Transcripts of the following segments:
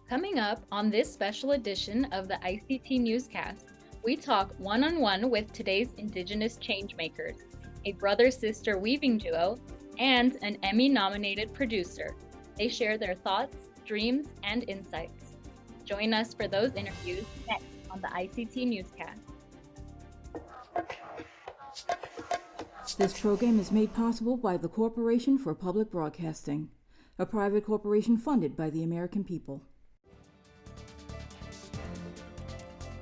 Coming up on this special edition of the ICT Newscast, we talk one-on-one with today's Indigenous Changemakers, a brother-sister weaving duo, and an Emmy-nominated producer. They share their thoughts, dreams, and insights. Join us for those interviews next on the ICT Newscast. This program is made possible by the Corporation for Public Broadcasting, a private corporation funded by the American people.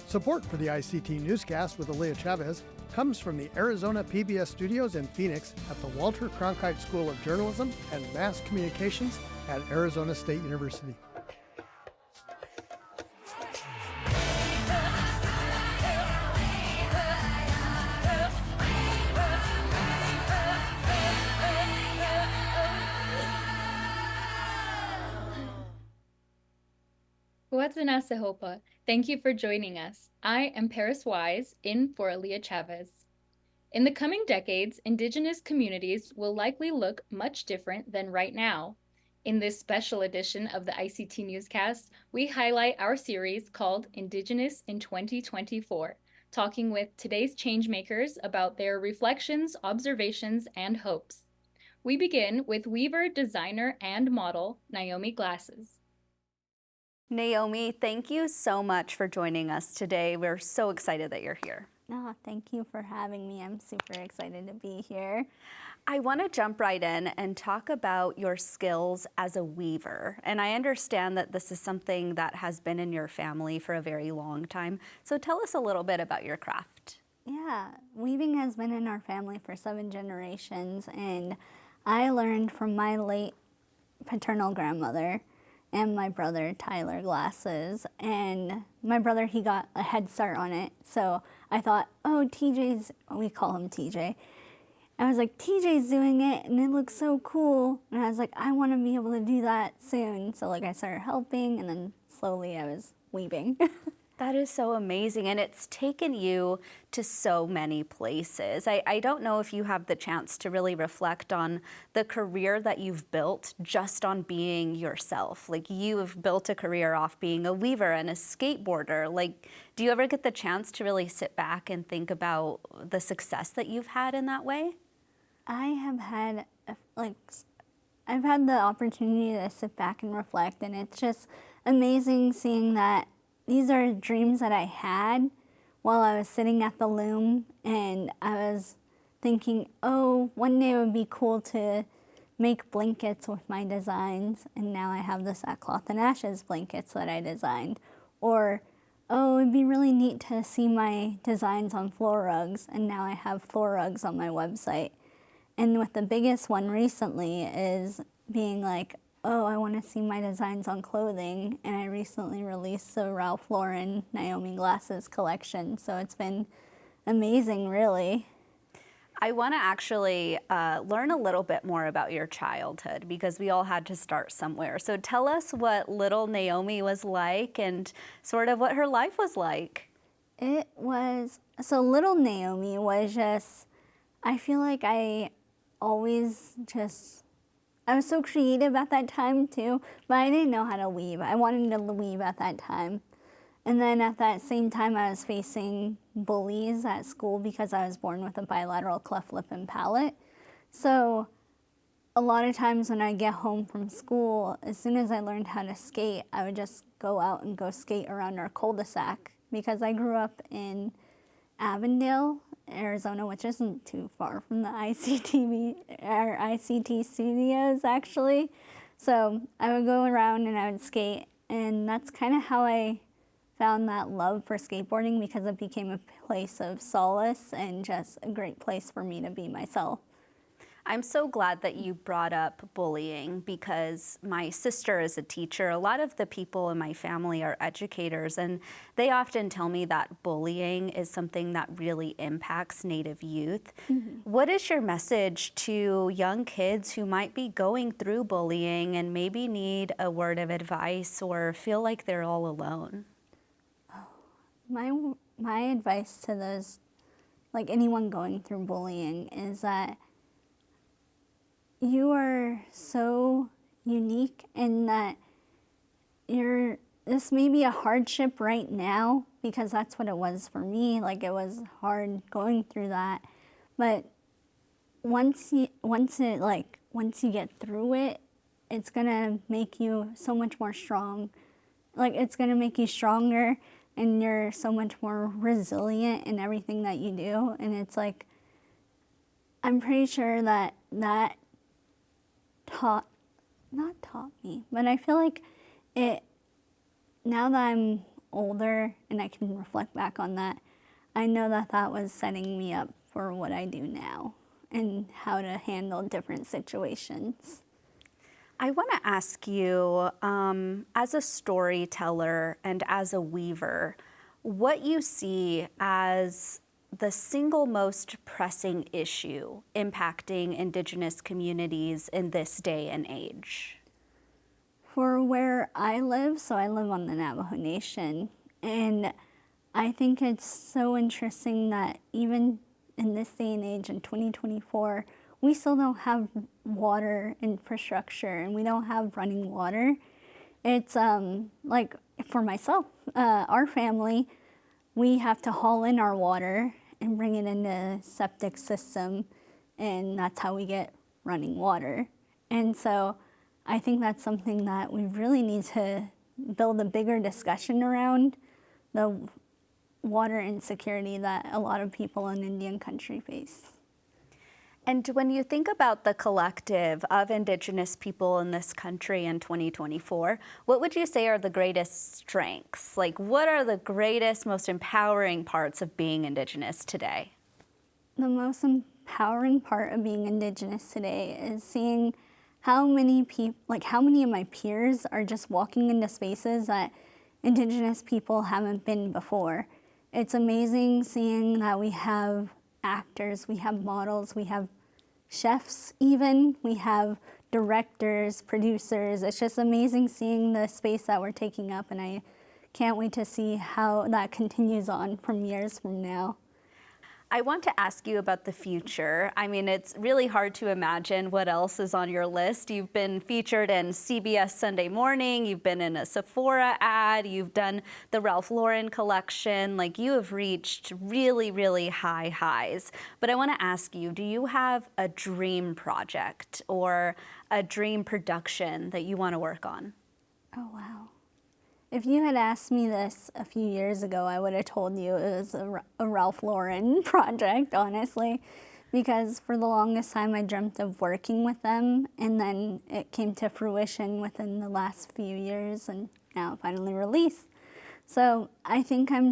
Support for the ICT Newscast with Aaliyah Chavez comes from the Arizona PBS studios in Phoenix at the Walter Cronkite School of Journalism and Mass Communications at Arizona State University. Huatzinasihopa. Thank you for joining us. I am Paris Wise, in for Aaliyah Chavez. In the coming decades, Indigenous communities will likely look much different than right now. In this special edition of the ICT Newscast, we highlight our series called Indigenous in 2024, talking with today's changemakers about their reflections, observations, and hopes. We begin with weaver, designer, and model Naiomi Glasses. Naomi, thank you so much for joining us today. We're so excited that you're here. No, thank you for having me. I'm super excited to be here. I want to jump right in and talk about your skills as a weaver. And I understand that this is something that has been in your family for a very long time. So tell us a little bit about your craft. Yeah, weaving has been in our family for 7 generations, and I learned from my late paternal grandmother and my brother, Tyler Glasses. And my brother, he got a head start on it. So I thought, oh, we call him TJ. I was like, TJ's doing it and it looks so cool. And I was like, I want to be able to do that soon. So I started helping, and then slowly I was weaving. That is so amazing, and it's taken you to so many places. I don't know if you have the chance to really reflect on the career that you've built just on being yourself. Like, you have built a career off being a weaver and a skateboarder. Like, do you ever get the chance to really sit back and think about the success that you've had in that way? I have had, I've had the opportunity to sit back and reflect, and it's just amazing seeing that these are dreams that I had while I was sitting at the loom, and I was thinking, oh, one day it would be cool to make blankets with my designs, and now I have the sackcloth and ashes blankets that I designed. Or, oh, it'd be really neat to see my designs on floor rugs, and now I have floor rugs on my website. And with the biggest one recently is being like, oh, I want to see my designs on clothing, and I recently released the Ralph Lauren Naiomi Glasses collection, so it's been amazing, really. I want to actually learn a little bit more about your childhood, because we all had to start somewhere. So tell us what little Naomi was like and sort of what her life was like. So little Naomi was just, I feel like I was so creative at that time too, but I didn't know how to weave. I wanted to weave at that time. And then at that same time, I was facing bullies at school because I was born with a bilateral cleft lip and palate. So a lot of times when I get home from school, as soon as I learned how to skate, I would just go out and go skate around our cul-de-sac, because I grew up in Avondale, Arizona, which isn't too far from the ICT studios, actually. So I would go around and I would skate, and that's kind of how I found that love for skateboarding, because it became a place of solace and just a great place for me to be myself. I'm so glad that you brought up bullying, because my sister is a teacher. A lot of the people in my family are educators, and they often tell me that bullying is something that really impacts Native youth. Mm-hmm. What is your message to young kids who might be going through bullying and maybe need a word of advice or feel like they're all alone? My advice to those, like anyone going through bullying, is that you are so unique, and that this may be a hardship right now because that's what it was for me. Like, it was hard going through that. But once you get through it, it's gonna make you so much more strong. Like, it's gonna make you stronger, and you're so much more resilient in everything that you do. And it's like, I'm pretty sure that not taught me, but I feel like it, now that I'm older and I can reflect back on that, I know that that was setting me up for what I do now and how to handle different situations. I want to ask you, as a storyteller and as a weaver, what you see as the single most pressing issue impacting Indigenous communities in this day and age? For where I live, so I live on the Navajo Nation, and I think it's so interesting that even in this day and age in 2024, we still don't have water infrastructure and we don't have running water. It's like for myself, our family, we have to haul in our water and bring it in the septic system, and that's how we get running water. And so I think that's something that we really need to build a bigger discussion around, the water insecurity that a lot of people in Indian country face. And when you think about the collective of Indigenous people in this country in 2024, what would you say are the greatest strengths? Like, what are the greatest, most empowering parts of being Indigenous today? The most empowering part of being Indigenous today is seeing how many people, like how many of my peers are just walking into spaces that Indigenous people haven't been before. It's amazing seeing that we have actors, we have models, we have chefs even, we have directors, producers. It's just amazing seeing the space that we're taking up, and I can't wait to see how that continues on from years from now. I want to ask you about the future. I mean, it's really hard to imagine what else is on your list. You've been featured in CBS Sunday Morning, you've been in a Sephora ad, you've done the Ralph Lauren collection. Like, you have reached really, really high highs. But I want to ask you, do you have a dream project or a dream production that you want to work on? Oh, wow. If you had asked me this a few years ago, I would have told you it was a Ralph Lauren project, honestly, because for the longest time I dreamt of working with them, and then it came to fruition within the last few years, and now finally released. So I think I'm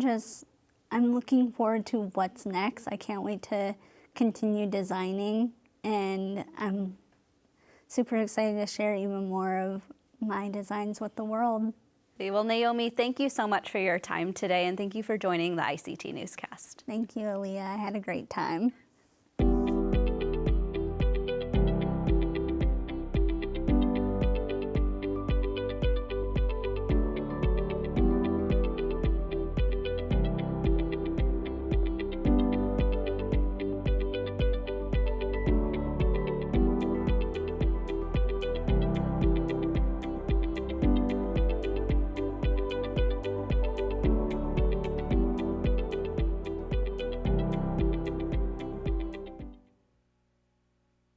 looking forward to what's next. I can't wait to continue designing, and I'm super excited to share even more of my designs with the world. Well, Naomi, thank you so much for your time today, and thank you for joining the ICT Newscast. Thank you, Aaliyah. I had a great time.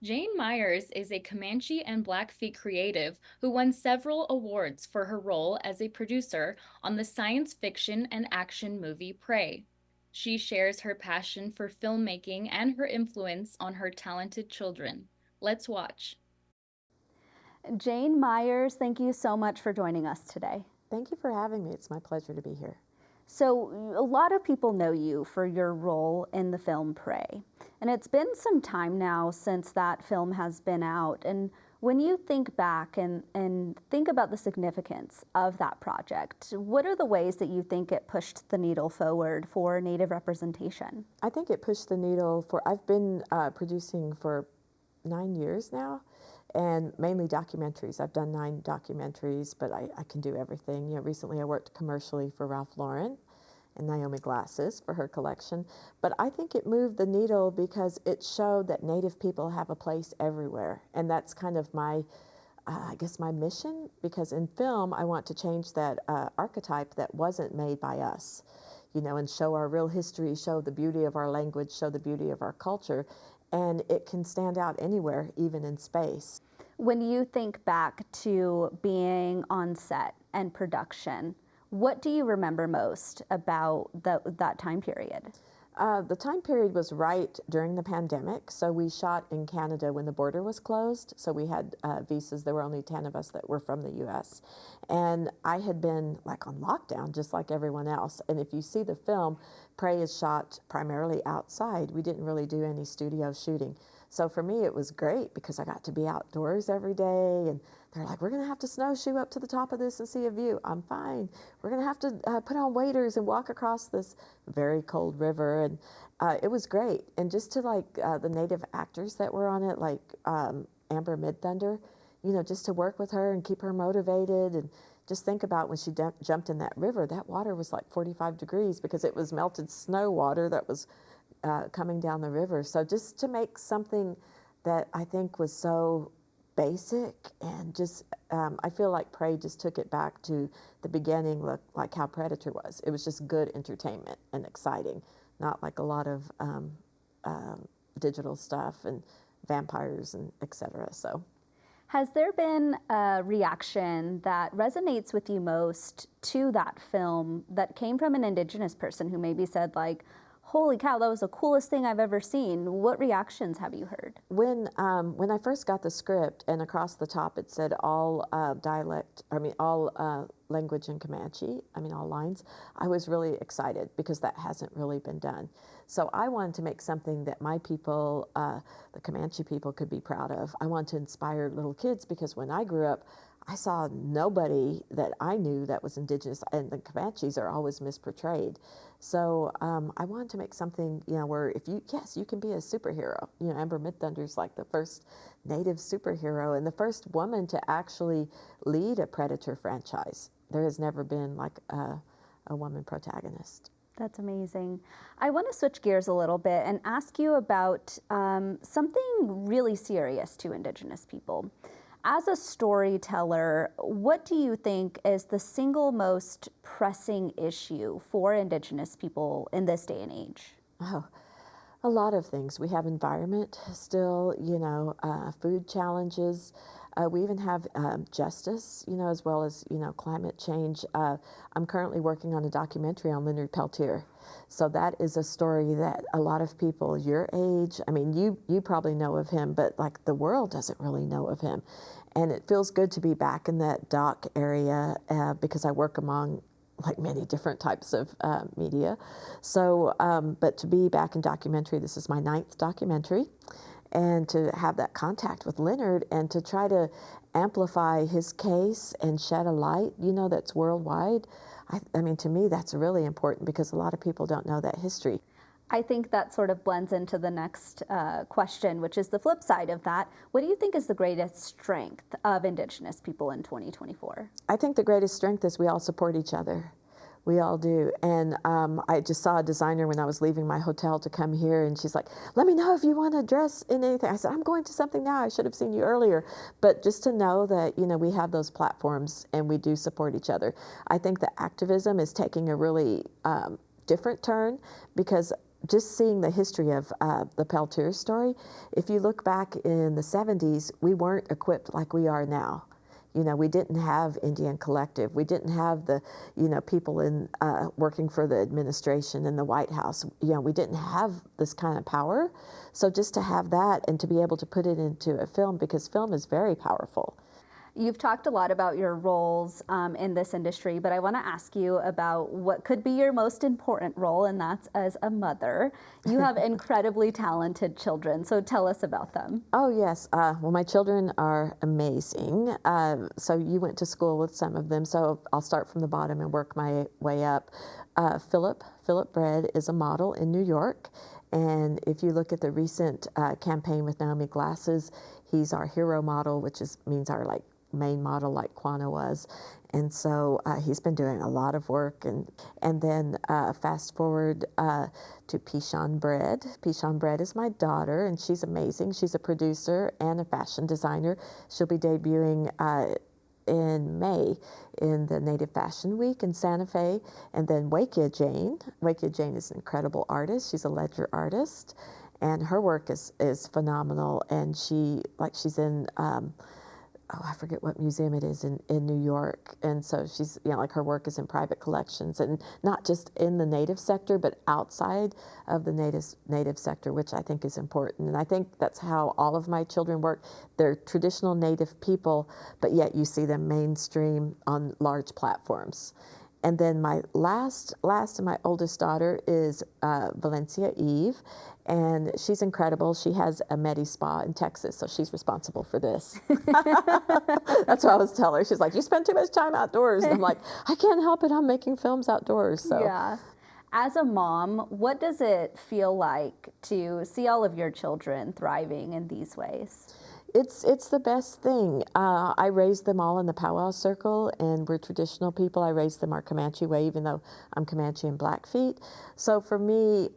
Jhane Myers is a Comanche and Blackfeet creative who won several awards for her role as a producer on the science fiction and action movie Prey. She shares her passion for filmmaking and her influence on her talented children. Let's watch. Jhane Myers, thank you so much for joining us today. Thank you for having me. It's my pleasure to be here. So, a lot of people know you for your role in the film Prey. And it's been some time now since that film has been out. And when you think back and think about the significance of that project, what are the ways that you think it pushed the needle forward for Native representation? I think it pushed the needle I've been producing for 9 years now, and mainly documentaries. I've done 9 documentaries, but I can do everything. Recently I worked commercially for Ralph Lauren and Naomi Glasses for her collection. But I think it moved the needle because it showed that Native people have a place everywhere. And that's kind of my I guess, my mission, because in film, I want to change that archetype that wasn't made by us, you know, and show our real history, show the beauty of our language, show the beauty of our culture, and it can stand out anywhere, even in space. When you think back to being on set and production, what do you remember most about that time period? The time period was right during the pandemic, so we shot in Canada when the border was closed, so we had visas. There were only 10 of us that were from the US, and I had been like on lockdown just like everyone else. And if you see the film, Prey is shot primarily outside. We didn't really do any studio shooting. So for me it was great because I got to be outdoors every day, and they're like, we're going to have to snowshoe up to the top of this and see a view. I'm fine. We're going to have to put on waders and walk across this very cold river. And it was great. And just to like the native actors that were on it, like Amber Midthunder, you know, just to work with her and keep her motivated. And just think about when she jumped in that river, that water was like 45 degrees because it was melted snow water that was coming down the river. So just to make something that I think was so basic and just, I feel like Prey just took it back to the beginning, like how Predator was. It was just good entertainment and exciting, not like a lot of digital stuff and vampires and etc. So, has there been a reaction that resonates with you most to that film that came from an Indigenous person who maybe said like, holy cow, that was the coolest thing I've ever seen? What reactions have you heard? When I first got the script and across the top it said all all language in Comanche, all lines, I was really excited because that hasn't really been done. So I wanted to make something that my people, the Comanche people, could be proud of. I wanted to inspire little kids because when I grew up, I saw nobody that I knew that was Indigenous, and the Comanches are always misportrayed. So I wanted to make something, you know, where you can be a superhero. You know, Amber Midthunder's like the first Native superhero and the first woman to actually lead a Predator franchise. There has never been like a woman protagonist. That's amazing. I want to switch gears a little bit and ask you about something really serious to Indigenous people. As a storyteller, what do you think is the single most pressing issue for Indigenous people in this day and age? Oh, a lot of things. We have environment still, you know, food challenges. We even have justice, you know, as well as, you know, climate change. I'm currently working on a documentary on Leonard Peltier. So that is a story that a lot of people your age, you probably know of him, but like the world doesn't really know of him. And it feels good to be back in that doc area because I work among like many different types of media. So, but to be back in documentary, this is my 9th documentary. And to have that contact with Leonard and to try to amplify his case and shed a light, you know, that's worldwide. To me, that's really important because a lot of people don't know that history. I think that sort of blends into the next question, which is the flip side of that. What do you think is the greatest strength of Indigenous people in 2024? I think the greatest strength is we all support each other. We all do. And I just saw a designer when I was leaving my hotel to come here, and she's like, let me know if you want to dress in anything. I said, I'm going to something now. I should have seen you earlier. But just to know that, you know, we have those platforms and we do support each other. I think the activism is taking a really different turn because just seeing the history of the Peltier story, if you look back in the 70s, we weren't equipped like we are now. You know, we didn't have Indian Collective. We didn't have the, you know, people in working for the administration in the White House. You know, we didn't have this kind of power. So just to have that and to be able to put it into a film, because film is very powerful. You've talked a lot about your roles in this industry, but I want to ask you about what could be your most important role, and that's as a mother. You have incredibly talented children, so tell us about them. Oh, yes. Well, my children are amazing. So you went to school with some of them, so I'll start from the bottom and work my way up. Philip Bread is a model in New York. And if you look at the recent campaign with Naomi Glasses, he's our hero model, which means our like main model like Quana was. And so he's been doing a lot of work. And then fast forward to Pichon Bread. Pichon Bread is my daughter, and she's amazing. She's a producer and a fashion designer. She'll be debuting in May in the Native Fashion Week in Santa Fe. And then Wakia Jhane. Wakia Jhane is an incredible artist. She's a ledger artist, and her work is phenomenal. And she's in, I forget what museum it is in New York. And so she's, like her work is in private collections, and not just in the Native sector, but outside of the Native sector, which I think is important. And I think that's how all of my children work. They're traditional Native people, but yet you see them mainstream on large platforms. And then my last and my oldest daughter is Valencia Eve, and she's incredible. She has a Medi Spa in Texas, so she's responsible for this. That's what I was telling her. She's like, you spend too much time outdoors. And I'm like, I can't help it. I'm making films outdoors. So. Yeah. As a mom, what does it feel like to see all of your children thriving in these ways? It's the best thing. I raised them all in the powwow circle, and we're traditional people. I raised them our Comanche way, even though I'm Comanche and Blackfeet. So for me,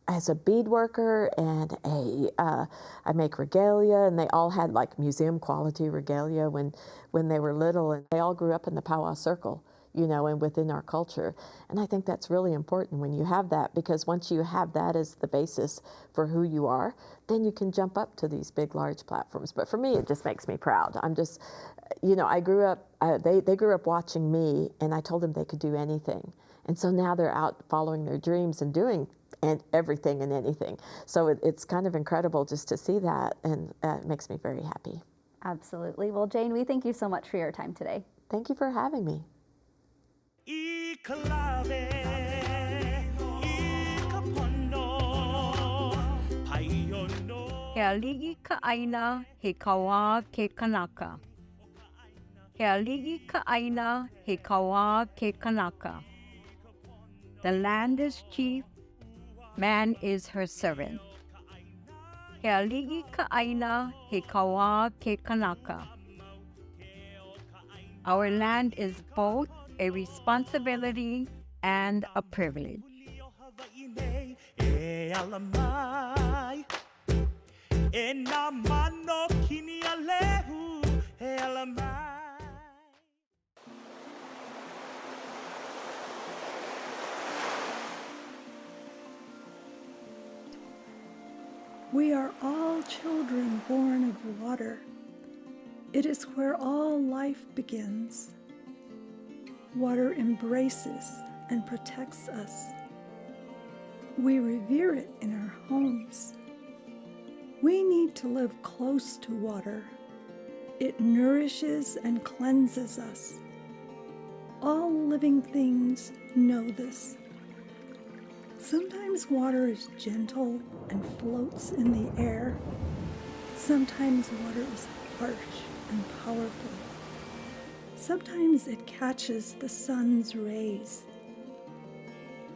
as a bead worker and I make regalia, and they all had like museum quality regalia when they were little, and they all grew up in the powwow circle, and within our culture. And I think that's really important when you have that, because once you have that as the basis for who you are, then you can jump up to these big, large platforms. But for me, it just makes me proud. I'm just, I grew up, they grew up watching me, and I told them they could do anything. And so now they're out following their dreams and doing everything and anything. So it's kind of incredible just to see that, and it makes me very happy. Absolutely. Well, Jhane, we thank you so much for your time today. Thank you for having me. He ali'i ka aina he kawa ke kanaka. He ali'i ka aina he kawa ke kanaka. The land is chief, man is her servant. He ali'i ka aina he kawa ke kanaka. Our land is both a responsibility and a privilege. We are all children born of water. It is where all life begins. Water embraces and protects us. We revere it in our homes. We need to live close to water. It nourishes and cleanses us. All living things know this. Sometimes water is gentle and floats in the air. Sometimes water is harsh and powerful. Sometimes it catches the sun's rays.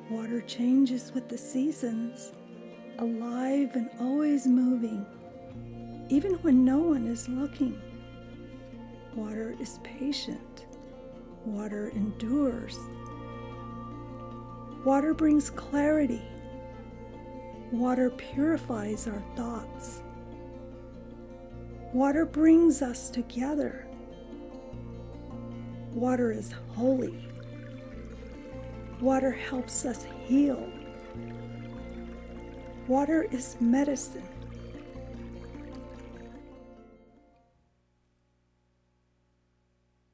Water changes with the seasons, alive and always moving, even when no one is looking. Water is patient. Water endures. Water brings clarity. Water purifies our thoughts. Water brings us together. Water is holy. Water helps us heal. Water is medicine.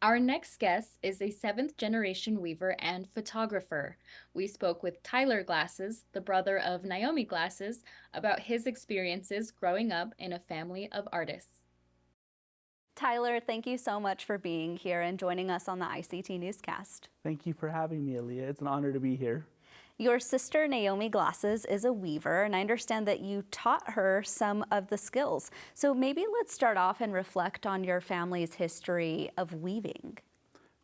Our next guest is a 7th-generation weaver and photographer. We spoke with Tyler Glasses, the brother of Naomi Glasses, about his experiences growing up in a family of artists. Tyler, thank you so much for being here and joining us on the ICT Newscast. Thank you for having me, Aaliyah. It's an honor to be here. Your sister, Naomi Glasses, is a weaver, and I understand that you taught her some of the skills. So maybe let's start off and reflect on your family's history of weaving.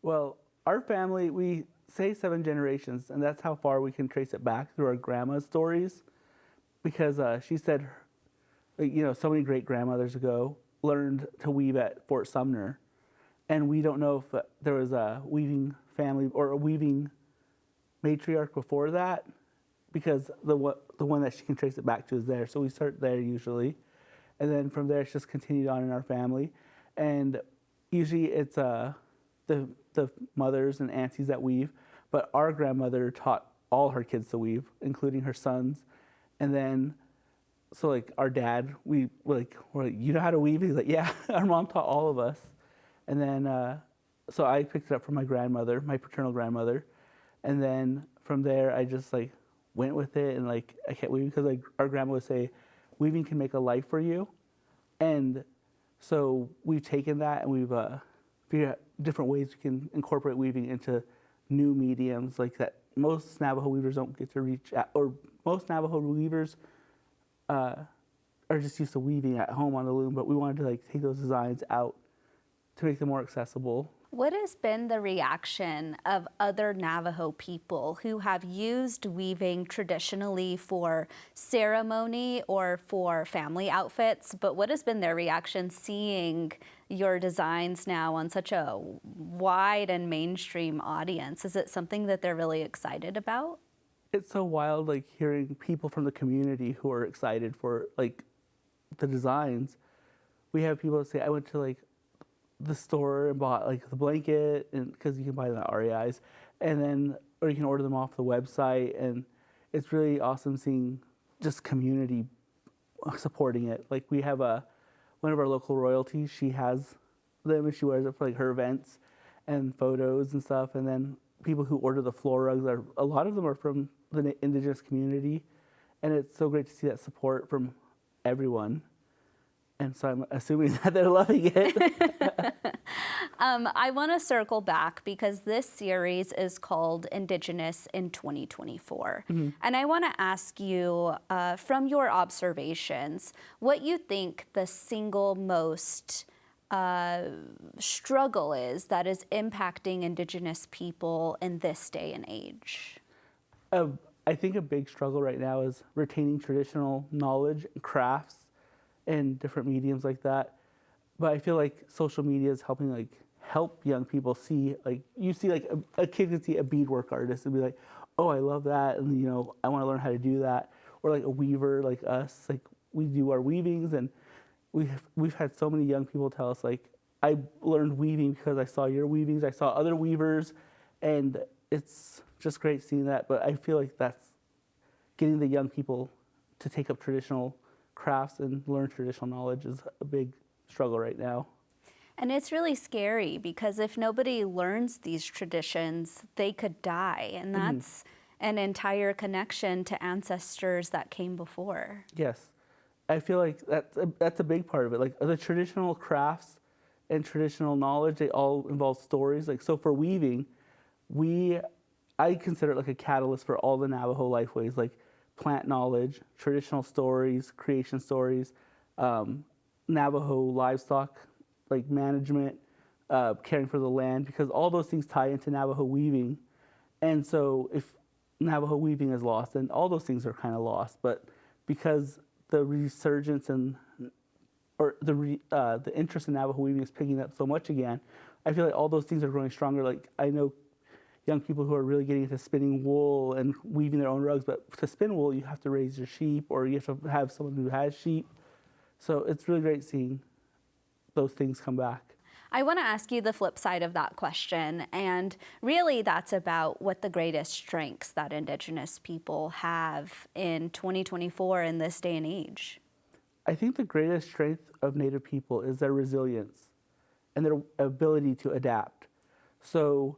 Well, our family, we say 7 generations, and that's how far we can trace it back through our grandma's stories. Because she said, so many great grandmothers ago, learned to weave at Fort Sumner, and we don't know if there was a weaving family or a weaving matriarch before that, because the one that she can trace it back to is there. So we start there usually, and then from there it's just continued on in our family, and usually it's the mothers and aunties that weave, but our grandmother taught all her kids to weave, including her sons, and then. So like our dad, we're like, you know how to weave? He's like, yeah. Our mom taught all of us, and then so I picked it up from my grandmother, my paternal grandmother, and then from there I just like went with it, and like I kept weaving because like our grandma would say, weaving can make a life for you, and so we've taken that and we've figured out different ways we can incorporate weaving into new mediums like that most Navajo weavers don't get to reach at, or most Navajo weavers. Are just used to weaving at home on the loom, but we wanted to like take those designs out to make them more accessible. What has been the reaction of other Navajo people who have used weaving traditionally for ceremony or for family outfits, but what has been their reaction seeing your designs now on such a wide and mainstream audience? Is it something that they're really excited about? It's so wild, like hearing people from the community who are excited for like the designs. We have people that say, I went to like the store and bought like the blanket, and because you can buy them at REI's, and then or you can order them off the website, and it's really awesome seeing just community supporting it. Like we have one of our local royalties, she has them and she wears it for like her events and photos and stuff, and then people who order the floor rugs, a lot of them are from the Indigenous community, and it's so great to see that support from everyone. And so I'm assuming that they're loving it. I want to circle back because this series is called Indigenous in 2024. Mm-hmm. And I want to ask you, from your observations, what you think the single most struggle is that is impacting Indigenous people in this day and age? I think a big struggle right now is retaining traditional knowledge and crafts and different mediums like that. But I feel like social media is helping like help young people see, like you see like a kid can see a beadwork artist and be like, oh, I love that, and you know, I want to learn how to do that. Or like a weaver like us, like we do our weavings, and we've had so many young people tell us like, I learned weaving because I saw your weavings, I saw other weavers, and it's just great seeing that. But I feel like that's getting the young people to take up traditional crafts and learn traditional knowledge is a big struggle right now. And it's really scary because if nobody learns these traditions, they could die, and that's an entire connection to ancestors that came before. Yes, I feel like that's a big part of it. Like the traditional crafts and traditional knowledge, they all involve stories. Like so for weaving, I consider it like a catalyst for all the Navajo lifeways, like plant knowledge, traditional stories, creation stories, Navajo livestock, like management, caring for the land, because all those things tie into Navajo weaving. And so if Navajo weaving is lost, then all those things are kind of lost. But because the resurgence or the interest in Navajo weaving is picking up so much again, I feel like all those things are growing stronger. Like I know young people who are really getting into spinning wool and weaving their own rugs, but to spin wool, you have to raise your sheep, or you have to have someone who has sheep. So it's really great seeing those things come back. I want to ask you the flip side of that question, and really that's about what the greatest strengths that Indigenous people have in 2024 in this day and age. I think the greatest strength of Native people is their resilience and their ability to adapt. So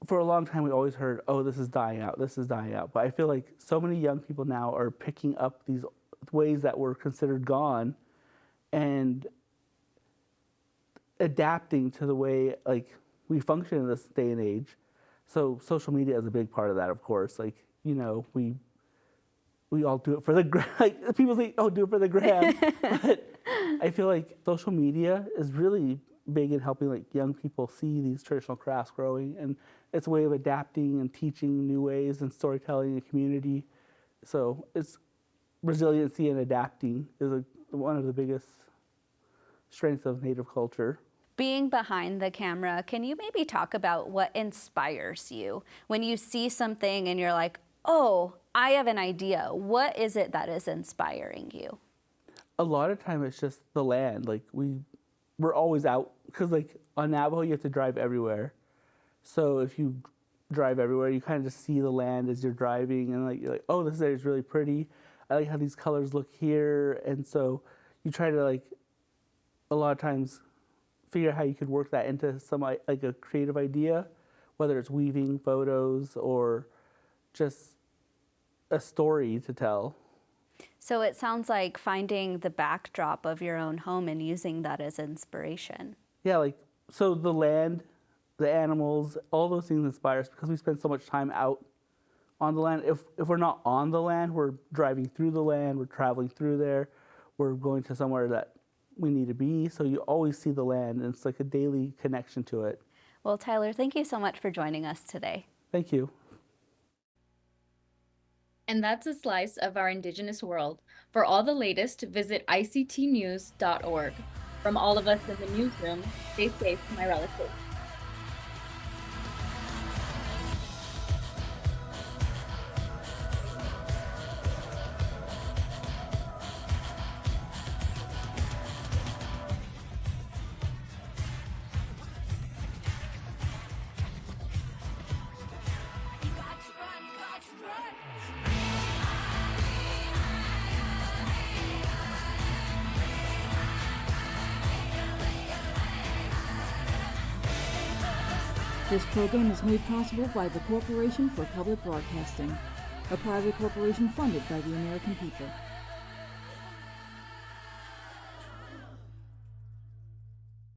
for a long time we always heard, oh, this is dying out, this is dying out. But I feel like so many young people now are picking up these ways that were considered gone and adapting to the way like we function in this day and age. So social media is a big part of that, of course. Like, you know, we all do it for the gram. Like people say, oh, do it for the gram. But I feel like social media is really big in helping like young people see these traditional crafts growing, and it's a way of adapting and teaching new ways and storytelling in community. So it's resiliency and adapting is one of the biggest strengths of Native culture. Being behind the camera, can you maybe talk about what inspires you when you see something and you're like, oh, I have an idea? What is it that is inspiring you? A lot of time it's just the land. Like we're always out because like on Navajo you have to drive everywhere. So if you drive everywhere, you kind of just see the land as you're driving, and like you're like, oh, this area is really pretty. I like how these colors look here, and so you try to like a lot of times figure out how you could work that into some like a creative idea, whether it's weaving photos or just a story to tell. So it sounds like finding the backdrop of your own home and using that as inspiration. Yeah, like so the land, the animals, all those things inspire us because we spend so much time out on the land. If we're not on the land, we're driving through the land, we're traveling through there, we're going to somewhere that we need to be. So you always see the land, and it's like a daily connection to it. Well, Tyler, thank you so much for joining us today. Thank you. And that's a slice of our Indigenous world. For all the latest, visit ictnews.org. From all of us in the newsroom, stay safe, my relatives. This program is made possible by the Corporation for Public Broadcasting, a private corporation funded by the American people.